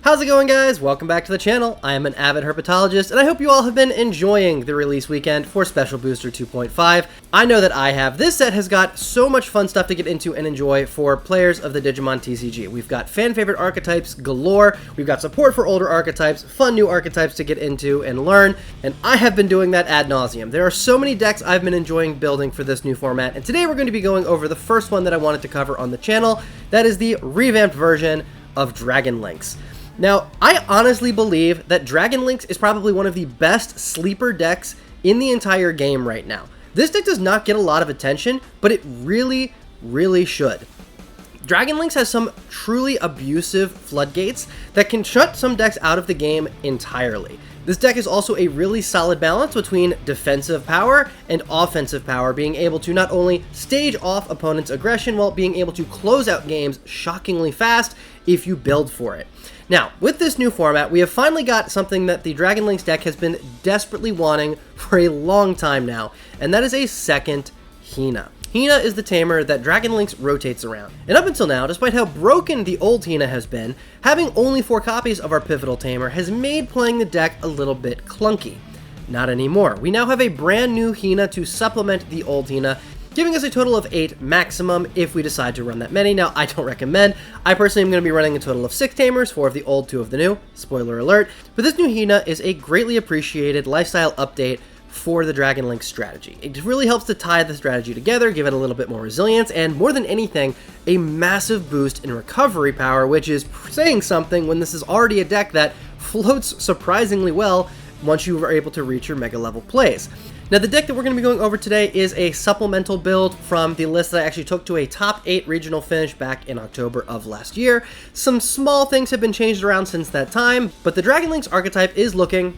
How's it going, guys? Welcome back to the channel. I am an avid herpetologist, and I hope you all have been enjoying the release weekend for Special Booster 2.5. I know that I have. This set has got so much fun stuff to get into and enjoy for players of the Digimon TCG. We've got fan-favorite archetypes galore, we've got support for older archetypes, fun new archetypes to get into and learn, and I have been doing that ad nauseum. There are so many decks I've been enjoying building for this new format, and today we're going to be going over the first one that I wanted to cover on the channel. That is the revamped version of Dragon Linkz. Now, I honestly believe that Dragon Linkz is probably one of the best sleeper decks in the entire game right now. This deck does not get a lot of attention, but it really, really should. Dragon Linkz has some truly abusive floodgates that can shut some decks out of the game entirely. This deck is also a really solid balance between defensive power and offensive power, being able to not only stage off opponents' aggression while being able to close out games shockingly fast if you build for it. Now, with this new format, we have finally got something that the Dragon Linkz deck has been desperately wanting for a long time now, and that is a second Hina. Hina is the tamer that Dragon Linkz rotates around. And up until now, despite how broken the old Hina has been, having only 4 copies of our pivotal tamer has made playing the deck a little bit clunky. Not anymore. We now have a brand new Hina to supplement the old Hina, giving us a total of 8 maximum if we decide to run that many. Now, I don't recommend. I personally am going to be running a total of 6 tamers, 4 of the old, 2 of the new. Spoiler alert. But this new Hina is a greatly appreciated lifestyle update for the Dragon Linkz strategy. It really helps to tie the strategy together, give it a little bit more resilience, and more than anything, a massive boost in recovery power, which is saying something when this is already a deck that floats surprisingly well once you are able to reach your mega level plays. Now, the deck that we're going to be going over today is a supplemental build from the list that I actually took to a top 8 regional finish back in October of last year. Some small things have been changed around since that time, but the Dragon Linkz archetype is looking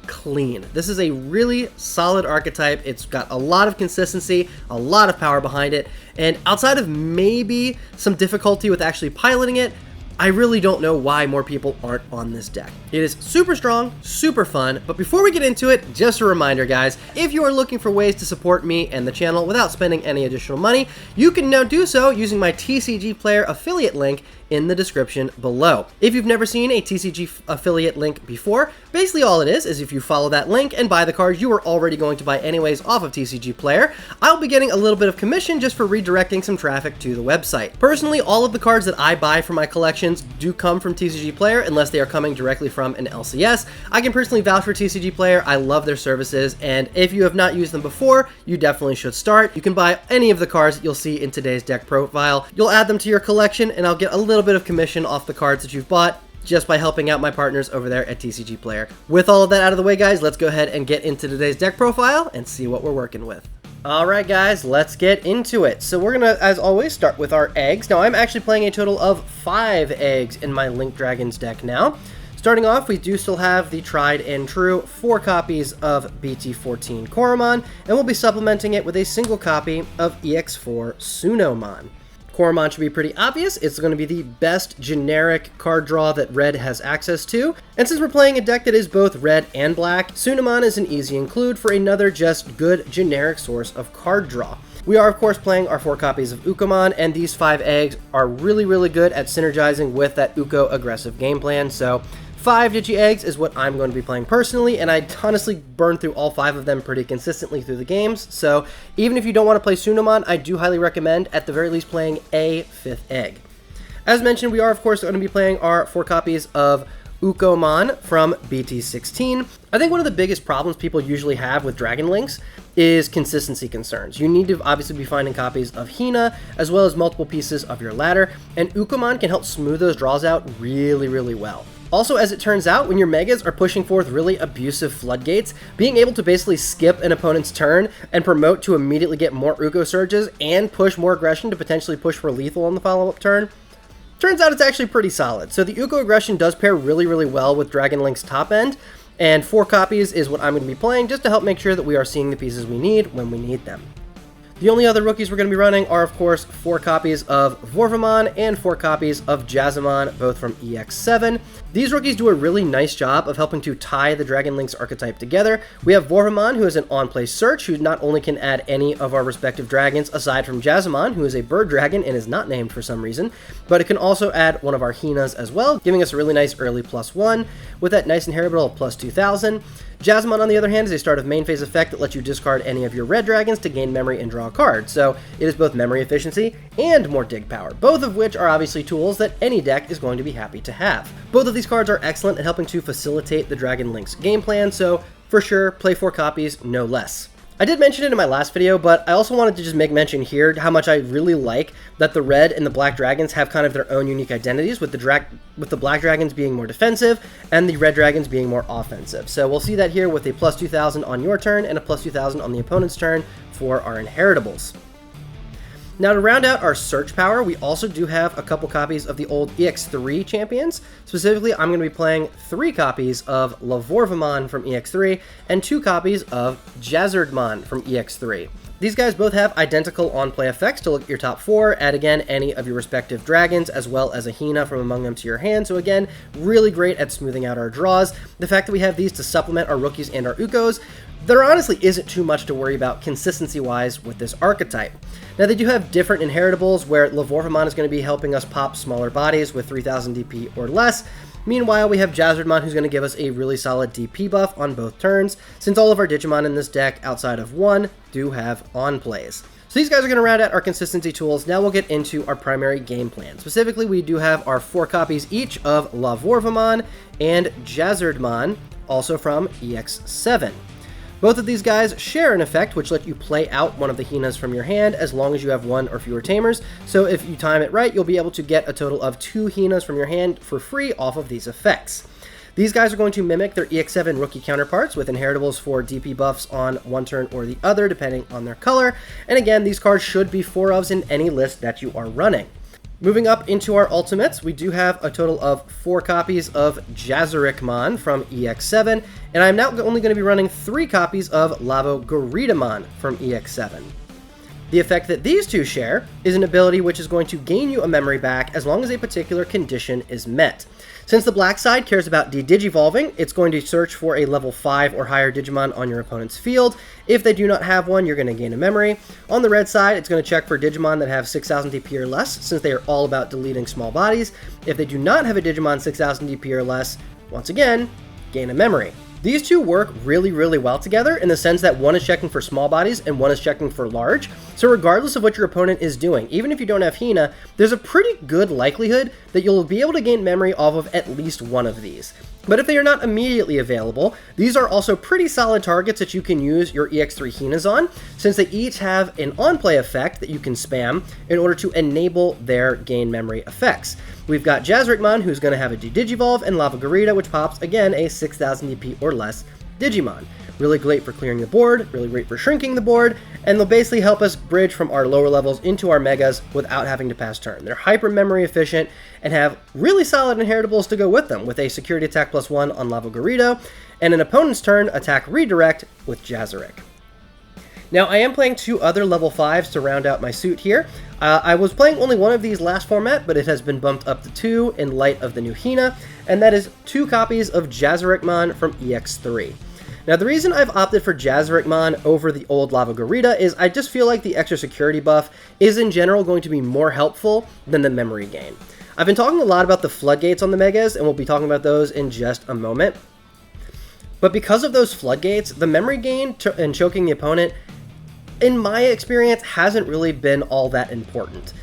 clean. This is a really solid archetype. It's got a lot of consistency, a lot of power behind it, and outside of maybe some difficulty with actually piloting it, I really don't know why more people aren't on this deck. It is super strong, super fun, but before we get into it, just a reminder, guys, if you are looking for ways to support me and the channel without spending any additional money, you can now do so using my TCG Player affiliate link in the description below. If you've never seen a TCG affiliate link before, basically all it is if you follow that link and buy the cards you were already going to buy anyways off of TCG Player, I'll be getting a little bit of commission just for redirecting some traffic to the website. Personally, all of the cards that I buy for my collections do come from TCG Player unless they are coming directly from an LCS. I can personally vouch for TCG Player. I love their services, and if you have not used them before, you definitely should start. You can buy any of the cards that you'll see in today's deck profile. You'll add them to your collection, and I'll get a little bit of commission off the cards that you've bought just by helping out my partners over there at TCG Player. With all of that out of the way, guys, let's go ahead and get into today's deck profile and see what we're working with. Alright, guys, let's get into it. So we're going to, as always, start with our eggs. Now, I'm actually playing a total of 5 eggs in my Link Dragons deck now. Starting off, we do still have the tried and true 4 copies of BT14 Koromon, and we'll be supplementing it with a single copy of EX4 Tsunomon. Koromon should be pretty obvious. It's going to be the best generic card draw that Red has access to. And since we're playing a deck that is both red and black, Tsunomon is an easy include for another just good generic source of card draw. We are, of course, playing our 4 copies of Ukkomon, and these 5 eggs are really, really good at synergizing with that Ukko aggressive game plan. So 5 Digi Eggs is what I'm going to be playing personally, and I honestly burn through all 5 of them pretty consistently through the games, so even if you don't want to play Tsunomon, I do highly recommend, at the very least, playing a 5th egg. As mentioned, we are, of course, going to be playing our 4 copies of Ukkomon from BT16. I think one of the biggest problems people usually have with Dragon Linkz is consistency concerns. You need to obviously be finding copies of Hina, as well as multiple pieces of your ladder, and Ukkomon can help smooth those draws out really, really well. Also, as it turns out, when your Megas are pushing forth really abusive floodgates, being able to basically skip an opponent's turn and promote to immediately get more Ukko surges and push more aggression to potentially push for lethal on the follow-up turn, turns out it's actually pretty solid. So the Ukko aggression does pair really, really well with Dragon Link's top end, and 4 copies is what I'm going to be playing just to help make sure that we are seeing the pieces we need when we need them. The only other rookies we're going to be running are, of course, 4 copies of Vorvomon and 4 copies of Jazamon, both from EX7. These rookies do a really nice job of helping to tie the Dragon Linkz archetype together. We have Vorvomon, who is an on-play search, who not only can add any of our respective dragons aside from Jazamon, who is a bird dragon and is not named for some reason, but it can also add one of our Hinas as well, giving us a really nice early +1 with that nice inheritable of +2000. Jazamon, on the other hand, is a start of main phase effect that lets you discard any of your red dragons to gain memory and draw a card, so it is both memory efficiency and more dig power, both of which are obviously tools that any deck is going to be happy to have. Both of these cards are excellent at helping to facilitate the Dragon Linkz game plan, so for sure, play 4 copies, no less. I did mention it in my last video, but I also wanted to just make mention here how much I really like that the red and the black dragons have kind of their own unique identities, with the black dragons being more defensive and the red dragons being more offensive. So we'll see that here with a +2000 on your turn and a +2000 on the opponent's turn for our inheritables. Now, to round out our search power, we also do have a couple copies of the old EX3 champions. Specifically, I'm going to be playing 3 copies of Lavorvomon from EX3 and 2 copies of Jazardmon from EX3. These guys both have identical on-play effects to look at your top 4, add again any of your respective dragons, as well as a Hina from among them to your hand, so again, really great at smoothing out our draws. The fact that we have these to supplement our rookies and our Ukkos, there honestly isn't too much to worry about consistency-wise with this archetype. Now, they do have different inheritables, where Lavorvomon is going to be helping us pop smaller bodies with 3000 DP or less. Meanwhile, we have Jazardmon, who's going to give us a really solid DP buff on both turns, since all of our Digimon in this deck, outside of one, do have on-plays. So these guys are going to round out our consistency tools. Now we'll get into our primary game plan. Specifically, we do have our 4 copies each of Lavorvomon and Jazardmon, also from EX7. Both of these guys share an effect which lets you play out one of the Hinas from your hand as long as you have 1 or fewer Tamers, so if you time it right, you'll be able to get a total of 2 Hinas from your hand for free off of these effects. These guys are going to mimic their EX7 rookie counterparts with inheritables for DP buffs on one turn or the other depending on their color, and again, these cards should be 4-ofs in any list that you are running. Moving up into our ultimates, we do have a total of 4 copies of Jazarichmon from EX7, and I'm now only going to be running 3 copies of Lavogaritamon from EX7. The effect that these two share is an ability which is going to gain you a memory back as long as a particular condition is met. Since the black side cares about de-digivolving, it's going to search for a level 5 or higher Digimon on your opponent's field. If they do not have one, you're going to gain a memory. On the red side, it's going to check for Digimon that have 6000 DP or less, since they are all about deleting small bodies. If they do not have a Digimon 6000 DP or less, once again, gain a memory. These two work really, really well together in the sense that one is checking for small bodies and one is checking for large. So regardless of what your opponent is doing, even if you don't have Hina, there's a pretty good likelihood that you'll be able to gain memory off of at least one of these. But if they are not immediately available, these are also pretty solid targets that you can use your EX3 Hinas on, since they each have an on-play effect that you can spam in order to enable their gain memory effects. We've got Jazarichmon, who's going to have a de-digivolve, and Lavogaritamon, which pops, again, a 6000 DP or less Digimon. Really great for clearing the board, really great for shrinking the board, and they'll basically help us bridge from our lower levels into our megas without having to pass turn. They're hyper memory efficient and have really solid inheritables to go with them, with a security attack +1 on Lavogaritamon, and an opponent's turn attack redirect with Jazarich. Now, I am playing 2 other level 5s to round out my suit here. I was playing only one of these last format, but it has been bumped up to 2 in light of the new Hina, and that is 2 copies of Jazarichmon from EX3. Now, the reason I've opted for Jazarichmon over the old Lavogaritamon is I just feel like the extra security buff is in general going to be more helpful than the memory gain. I've been talking a lot about the floodgates on the megas, and we'll be talking about those in just a moment. But because of those floodgates, the memory gain and choking the opponent, in my experience, hasn't really been all that important.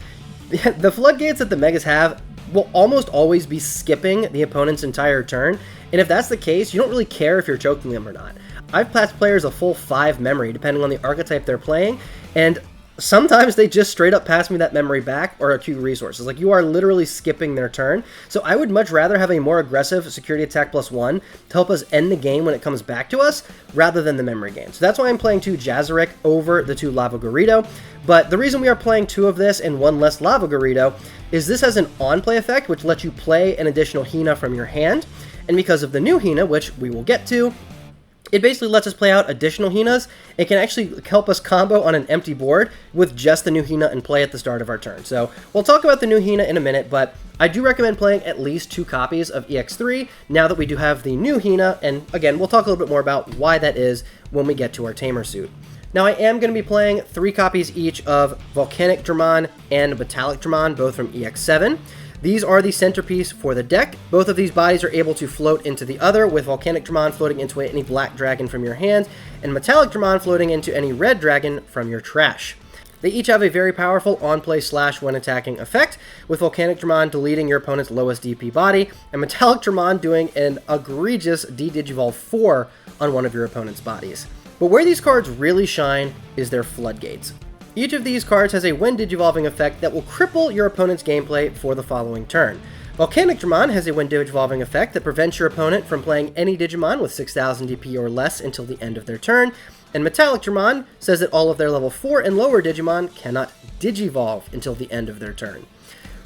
The floodgates that the megas have will almost always be skipping the opponent's entire turn, and if that's the case, you don't really care if you're choking them or not. I've passed players a full 5 memory, depending on the archetype they're playing, and sometimes they just straight up pass me that memory back or a few resources. Like, you are literally skipping their turn. So I would much rather have a more aggressive security attack +1 to help us end the game when it comes back to us, rather than the memory gain. So that's why I'm playing 2 Jazarich over the 2 Lavogaritamon. But the reason we are playing 2 of this and 1 less Lavogaritamon is this has an on-play effect, which lets you play an additional Hina from your hand. And because of the new Hina, which we will get to, It basically lets us play out additional Hinas. It can actually help us combo on an empty board with just the new Hina in play at the start of our turn. So we'll talk about the new Hina in a minute, but I do recommend playing at least 2 copies of EX3 now that we do have the new Hina, and again, we'll talk a little bit more about why that is when we get to our Tamer suit. Now I am going to be playing 3 copies each of Volcanicdramon and Metallicdramon, both from EX7. These are the centerpiece for the deck. Both of these bodies are able to float into the other, with Volcanicdramon floating into any black dragon from your hand, and Metallicdramon floating into any red dragon from your trash. They each have a very powerful on-play / when attacking effect, with Volcanicdramon deleting your opponent's lowest DP body, and Metallicdramon doing an egregious D-Digivolve 4 on one of your opponent's bodies. But where these cards really shine is their floodgates. Each of these cards has a when digivolving effect that will cripple your opponent's gameplay for the following turn. Volcanicdramon has a when digivolving effect that prevents your opponent from playing any Digimon with 6000 DP or less until the end of their turn, and Metallicdramon says that all of their level 4 and lower Digimon cannot digivolve until the end of their turn.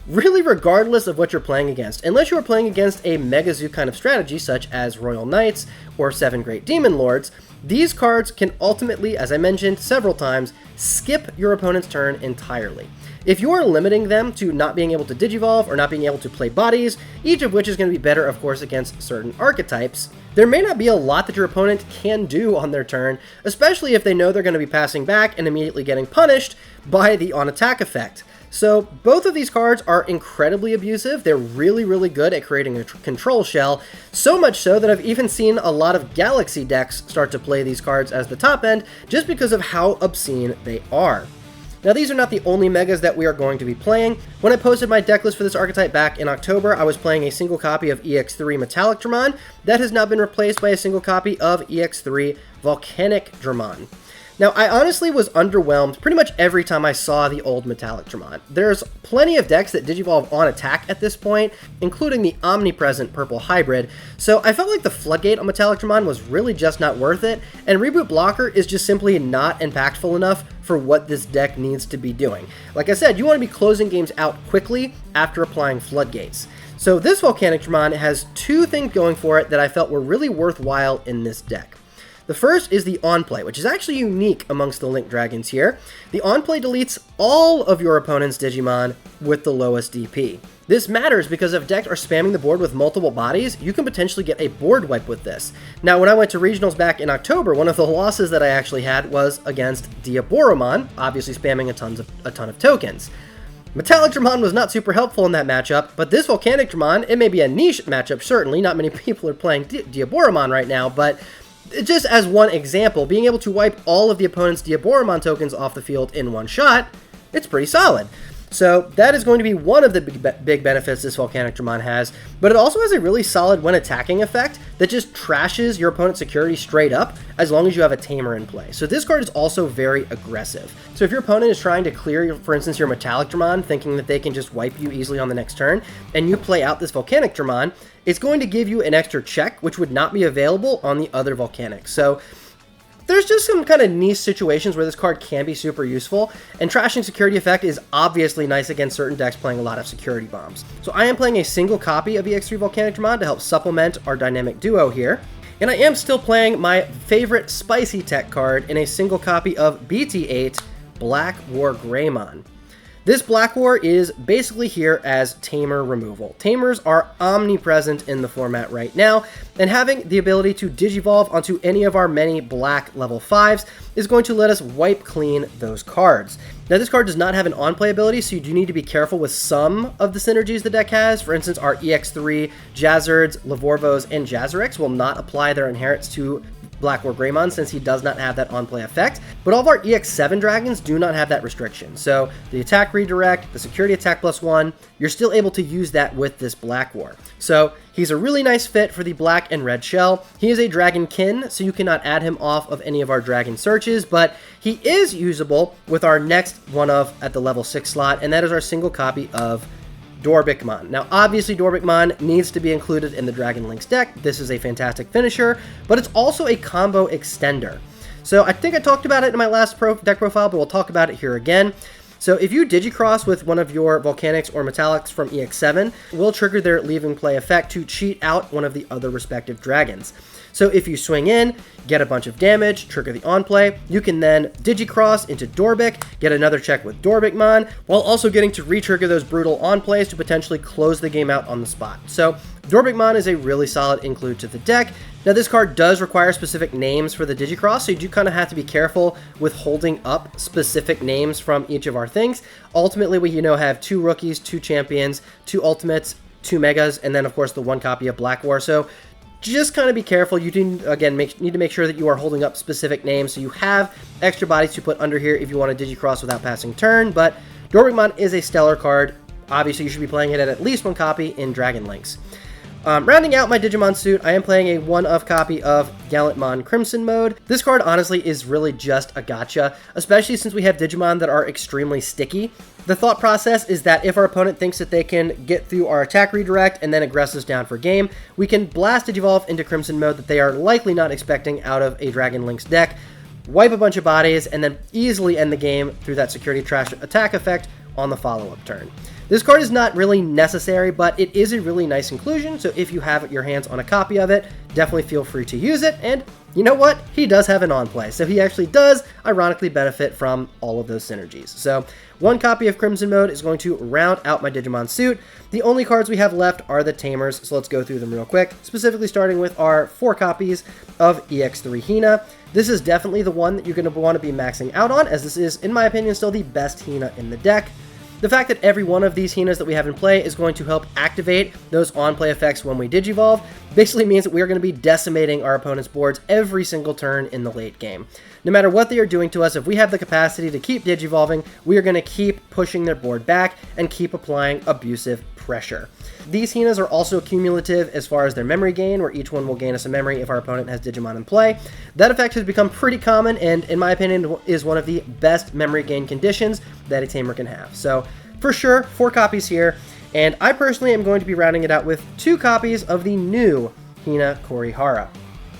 Really, regardless of what you're playing against, unless you are playing against a Mega Zoo kind of strategy such as Royal Knights or 7 Great Demon Lords, these cards can ultimately, as I mentioned several times, skip your opponent's turn entirely. If you are limiting them to not being able to digivolve or not being able to play bodies, each of which is going to be better, of course, against certain archetypes, there may not be a lot that your opponent can do on their turn, especially if they know they're going to be passing back and immediately getting punished by the on-attack effect. So both of these cards are incredibly abusive. They're really, really good at creating a control shell, so much so that I've even seen a lot of Galaxy decks start to play these cards as the top end just because of how obscene they are. Now, these are not the only megas that we are going to be playing. When I posted my deck list for this archetype back in October, I was playing a single copy of EX3 Metallicdramon. That has now been replaced by a single copy of EX3 Volcanicdramon. Now, I honestly was underwhelmed pretty much every time I saw the old Metallicdramon. There's plenty of decks that digivolve on attack at this point, including the omnipresent purple hybrid, so I felt like the floodgate on Metallicdramon was really just not worth it, and Reboot Blocker is just simply not impactful enough for what this deck needs to be doing. Like I said, you want to be closing games out quickly after applying floodgates. So this Volcanicdramon has 2 things going for it that I felt were really worthwhile in this deck. The first is the on-play, which is actually unique amongst the Link Dragons here. The on-play deletes all of your opponent's Digimon with the lowest DP. This matters because if decks are spamming the board with multiple bodies, you can potentially get a board wipe with this. Now, when I went to regionals back in October, one of the losses that I actually had was against Diaboromon, obviously spamming a ton of tokens. Metallicdramon was not super helpful in that matchup, but this Volcanicdramon, it may be a niche matchup, certainly. Not many people are playing Diaboromon right now, but just as one example, being able to wipe all of the opponent's Diaboromon tokens off the field in one shot, it's pretty solid. So that is going to be one of the big benefits this Volcanicdramon has, but it also has a really solid when attacking effect that just trashes your opponent's security straight up as long as you have a Tamer in play. So this card is also very aggressive. So if your opponent is trying to clear, for instance, your Metallicdramon, thinking that they can just wipe you easily on the next turn, and you play out this Volcanicdramon, it's going to give you an extra check, which would not be available on the other Volcanics. So there's just some kind of niche situations where this card can be super useful, and trashing security effect is obviously nice against certain decks playing a lot of security bombs. So I am playing a single copy of EX3 Volcanicdramon to help supplement our dynamic duo here, and I am still playing my favorite spicy tech card in a single copy of BT8 BlackWargreymon. This Black War is basically here as Tamer removal. Tamers are omnipresent in the format right now, and having the ability to digivolve onto any of our many black level 5s is going to let us wipe clean those cards. Now, this card does not have an on-play ability, so you do need to be careful with some of the synergies the deck has. For instance, our EX3 Jazards, Lavorvos, and Jazarichs will not apply their inherits to BlackWargreymon since he does not have that on-play effect, but all of our EX7 dragons do not have that restriction. So the attack redirect, the security attack +1, you're still able to use that with this Black War. So he's a really nice fit for the black and red shell. He is a dragon kin, so you cannot add him off of any of our dragon searches, but he is usable with our next one of at the level 6 slot, and that is our single copy of Dorbickmon. Now, obviously, Dorbickmon needs to be included in the Dragon Linkz deck. This is a fantastic finisher, but it's also a combo extender. So I think I talked about it in my last deck profile, but we'll talk about it here again. So if you Digicross with one of your Volcanics or Metallics from EX7, we'll trigger their leaving play effect to cheat out one of the other respective dragons. So if you swing in, get a bunch of damage, trigger the on-play, you can then Digicross into Dorbick, get another check with Dorbickmon, while also getting to re-trigger those brutal on-plays to potentially close the game out on the spot. So Dorbickmon is a really solid include to the deck. Now this card does require specific names for the Digicross, so you do kind of have to be careful with holding up specific names from each of our things. Ultimately, we have 2 rookies, 2 champions, 2 ultimates, 2 megas, and then of course the 1 copy of Black War. So just kind of be careful. You do, again, need to make sure that you are holding up specific names, so you have extra bodies to put under here if you want to Digicross without passing turn, but Dorbickmon is a stellar card. Obviously, you should be playing it at least 1 copy in Dragon Linkz. Rounding out my Digimon suit, I am playing a 1-of copy of Gallantmon Crimson mode. This card honestly is really just a gotcha, especially since we have Digimon that are extremely sticky. The thought process is that if our opponent thinks that they can get through our attack redirect and then aggress us down for game, we can blast Digivolve into Crimson mode that they are likely not expecting out of a Dragon Linkz deck, wipe a bunch of bodies, and then easily end the game through that security trash attack effect on the follow-up turn. This card is not really necessary, but it is a really nice inclusion, so if you have your hands on a copy of it, definitely feel free to use it, and you know what? He does have an on-play, so he actually does ironically benefit from all of those synergies. So 1 copy of Crimson mode is going to round out my Digimon suit. The only cards we have left are the Tamers, so let's go through them real quick, specifically starting with our 4 copies of EX3 Hina. This is definitely the one that you're going to want to be maxing out on, as this is, in my opinion, still the best Hina in the deck. The fact that every one of these Hinas that we have in play is going to help activate those on-play effects when we Digivolve basically means that we are going to be decimating our opponent's boards every single turn in the late game. No matter what they are doing to us, if we have the capacity to keep Digivolving, we are going to keep pushing their board back and keep applying abusive pressure. These Hinas are also cumulative as far as their memory gain, where each one will gain us a memory if our opponent has Digimon in play. That effect has become pretty common and, in my opinion, is one of the best memory gain conditions that a Tamer can have. So, for sure, 4 copies here, and I personally am going to be rounding it out with 2 copies of the new Hina Kurihara.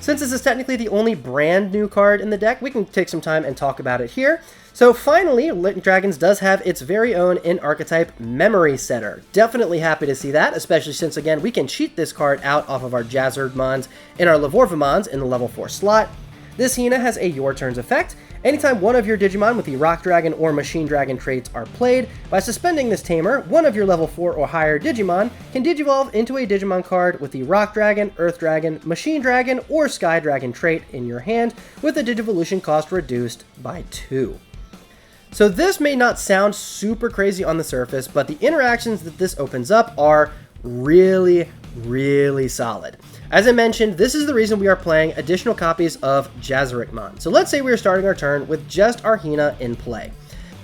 Since this is technically the only brand new card in the deck, we can take some time and talk about it here. So finally, Link Dragons does have its very own in-archetype Memory Setter. Definitely happy to see that, especially since, again, we can cheat this card out off of our Jazardmons and our Lavorvomons in the level 4 slot. This Hina has a Your Turns effect. Anytime one of your Digimon with the Rock Dragon or Machine Dragon traits are played, by suspending this Tamer, one of your level 4 or higher Digimon can Digivolve into a Digimon card with the Rock Dragon, Earth Dragon, Machine Dragon, or Sky Dragon trait in your hand, with the Digivolution cost reduced by 2. So this may not sound super crazy on the surface, but the interactions that this opens up are really, really solid. As I mentioned, this is the reason we are playing additional copies of Jazarichmon. So let's say we are starting our turn with just our Hina in play.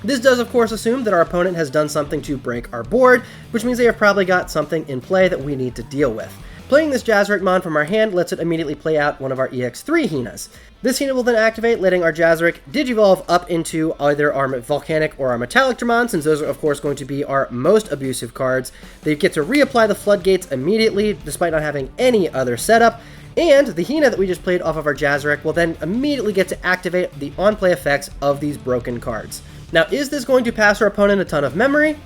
This does, of course, assume that our opponent has done something to break our board, which means they have probably got something in play that we need to deal with. Playing this Jazarichmon from our hand lets it immediately play out one of our EX3 Hinas. This Hina will then activate, letting our Jazarich Digivolve up into either our Volcanic or our Metallicdramon, since those are, of course, going to be our most abusive cards. They get to reapply the Floodgates immediately, despite not having any other setup, and the Hina that we just played off of our Jazarich will then immediately get to activate the on-play effects of these broken cards. Now, is this going to pass our opponent a ton of memory?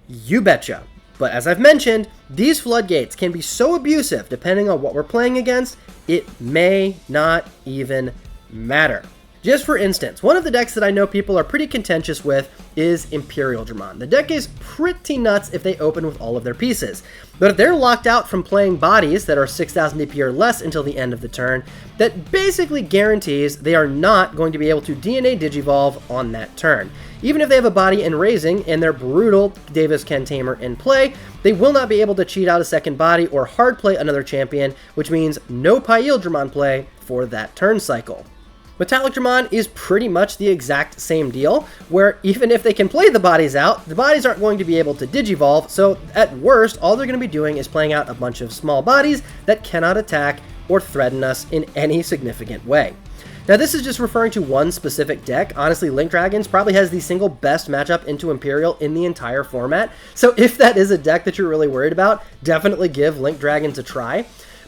You betcha. But as I've mentioned, these Floodgates can be so abusive depending on what we're playing against, it may not even matter. Just for instance, one of the decks that I know people are pretty contentious with is Imperialdramon. The deck is pretty nuts if they open with all of their pieces. But if they're locked out from playing bodies that are 6,000 DP or less until the end of the turn, that basically guarantees they are not going to be able to DNA Digivolve on that turn. Even if they have a body in Raising and their brutal Davis Ken Tamer in play, they will not be able to cheat out a second body or hard play another champion, which means no Pyildramon play for that turn cycle. Metallicdramon is pretty much the exact same deal, where even if they can play the bodies out, the bodies aren't going to be able to Digivolve, so at worst, all they're going to be doing is playing out a bunch of small bodies that cannot attack or threaten us in any significant way. Now, this is just referring to one specific deck. Honestly, Link Dragons probably has the single best matchup into Imperial in the entire format, so if that is a deck that you're really worried about, definitely give Link Dragons a try.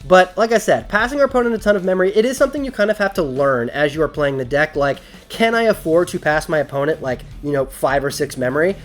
But like I said, passing our opponent a ton of memory, it is something you kind of have to learn as you are playing the deck. Like, can I afford to pass my opponent, like, 5 or 6 memory?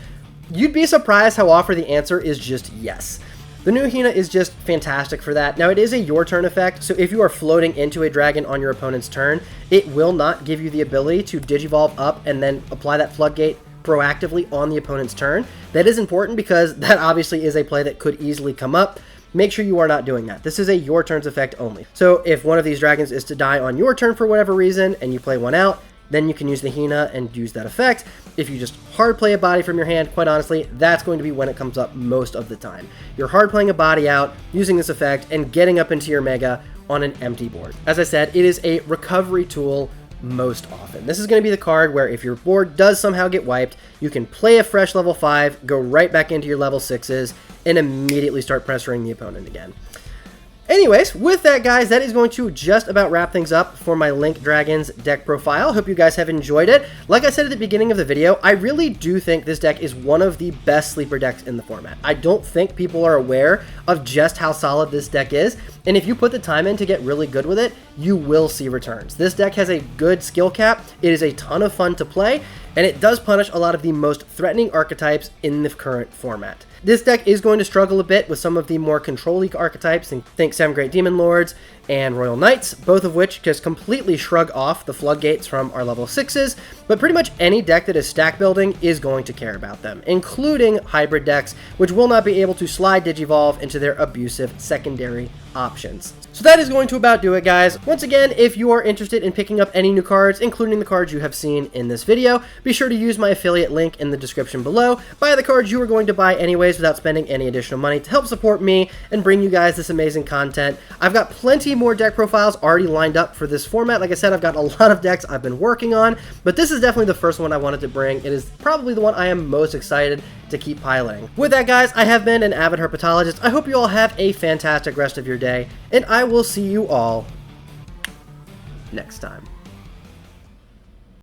You'd be surprised how often the answer is just yes. The new Hina is just fantastic for that. Now, it is a your turn effect, so if you are floating into a dragon on your opponent's turn, it will not give you the ability to Digivolve up and then apply that floodgate proactively on the opponent's turn. That is important because that obviously is a play that could easily come up. Make sure you are not doing that. This is a your turns effect only. So if one of these dragons is to die on your turn for whatever reason and you play one out, then you can use the Hina and use that effect. If you just hard play a body from your hand, quite honestly, that's going to be when it comes up most of the time. You're hard playing a body out, using this effect, and getting up into your Mega on an empty board. As I said, it is a recovery tool most often. This is going to be the card where if your board does somehow get wiped, you can play a fresh level 5, go right back into your level 6s, and immediately start pressuring the opponent again. Anyways, with that, guys, that is going to just about wrap things up for my Link Dragons deck profile. Hope you guys have enjoyed it. Like I said at the beginning of the video, I really do think this deck is one of the best sleeper decks in the format. I don't think people are aware of just how solid this deck is, and if you put the time in to get really good with it, you will see returns. This deck has a good skill cap, it is a ton of fun to play, and it does punish a lot of the most threatening archetypes in the current format. This deck is going to struggle a bit with some of the more Control League archetypes, and think 7 Great Demon Lords and Royal Knights, both of which just completely shrug off the floodgates from our level 6s, but pretty much any deck that is stack building is going to care about them, including hybrid decks, which will not be able to slide Digivolve into their abusive secondary options. So that is going to about do it, guys. Once again, if you are interested in picking up any new cards, including the cards you have seen in this video, be sure to use my affiliate link in the description below. Buy the cards you are going to buy anyways without spending any additional money to help support me and bring you guys this amazing content. I've got plenty more deck profiles already lined up for this format. Like I said, I've got a lot of decks I've been working on, but this is definitely the first one I wanted to bring. It is probably the one I am most excited to keep piloting. With that, guys, I have been an avid herpetologist. I hope you all have a fantastic rest of your day, and I will see you all next time.